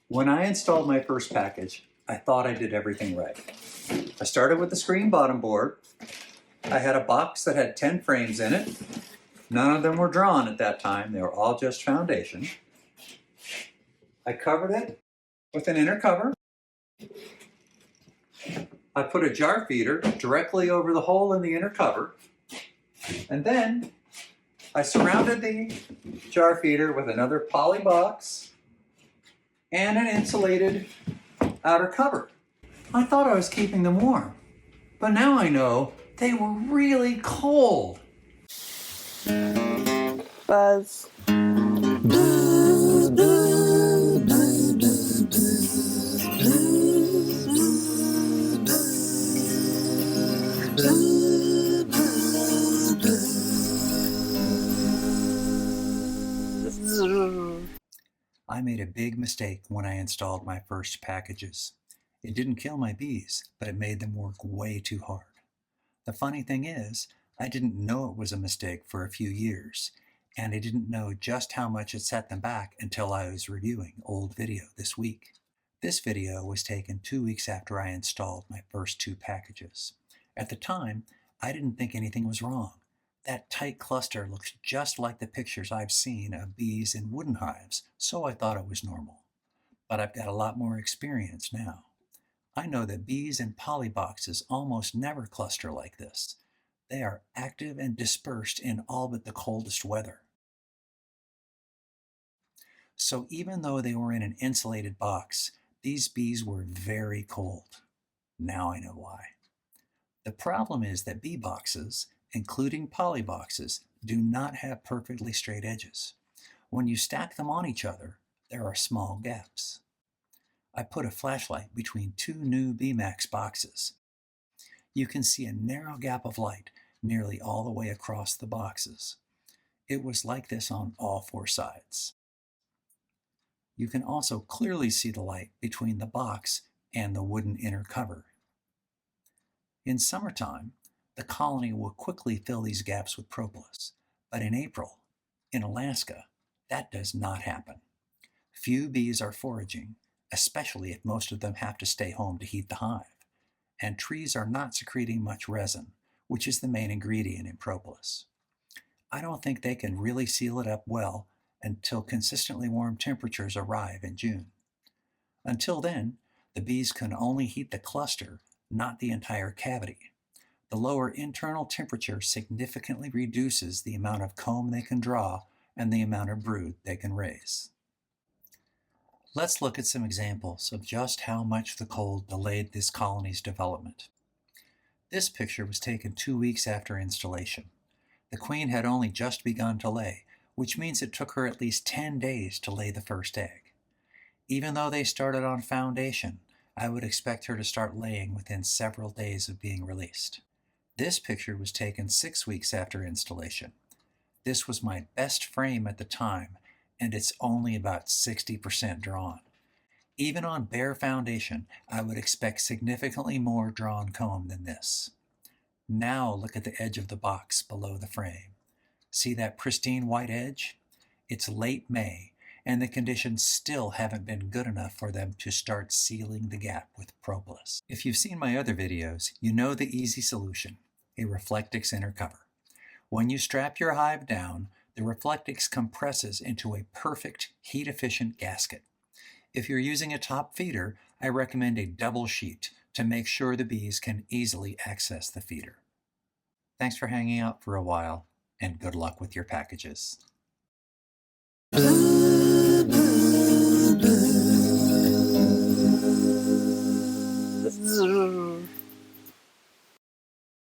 When I installed my first package, I thought I did everything right. I started with the screen bottom board. I had a box that had 10 frames in it. None of them were drawn at that time. They were all just foundation. I covered it with an inner cover. I put a jar feeder directly over the hole in the inner cover. And then I surrounded the jar feeder with another poly box and an insulated outer cover. I thought I was keeping them warm, but now I know they were really cold. Buzz. I made a big mistake when I installed my first packages. It didn't kill my bees, but it made them work way too hard. The funny thing is, I didn't know it was a mistake for a few years, and I didn't know just how much it set them back until I was reviewing old video this week. This video was taken 2 weeks after I installed my first 2 packages. At the time, I didn't think anything was wrong. That tight cluster looks just like the pictures I've seen of bees in wooden hives, so I thought it was normal. But I've got a lot more experience now. I know that bees in poly boxes almost never cluster like this. They are active and dispersed in all but the coldest weather. So even though they were in an insulated box, these bees were very cold. Now I know why. The problem is that bee boxes, including poly boxes, do not have perfectly straight edges. When you stack them on each other, there are small gaps. I put a flashlight between 2 new Bmax boxes. You can see a narrow gap of light nearly all the way across the boxes. It was like this on all 4 sides. You can also clearly see the light between the box and the wooden inner cover. In summertime, the colony will quickly fill these gaps with propolis, but in April, in Alaska, that does not happen. Few bees are foraging, especially if most of them have to stay home to heat the hive, and trees are not secreting much resin, which is the main ingredient in propolis. I don't think they can really seal it up well until consistently warm temperatures arrive in June. Until then, the bees can only heat the cluster, not the entire cavity. The lower internal temperature significantly reduces the amount of comb they can draw and the amount of brood they can raise. Let's look at some examples of just how much the cold delayed this colony's development. This picture was taken 2 weeks after installation. The queen had only just begun to lay, which means it took her at least 10 days to lay the first egg. Even though they started on foundation, I would expect her to start laying within several days of being released. This picture was taken 6 weeks after installation. This was my best frame at the time, and it's only about 60% drawn. Even on bare foundation, I would expect significantly more drawn comb than this. Now look at the edge of the box below the frame. See that pristine white edge? It's late May, and the conditions still haven't been good enough for them to start sealing the gap with propolis. If you've seen my other videos, you know the easy solution, a Reflectix inner cover. When you strap your hive down, the Reflectix compresses into a perfect heat-efficient gasket. If you're using a top feeder, I recommend a double sheet to make sure the bees can easily access the feeder. Thanks for hanging out for a while, and good luck with your packages.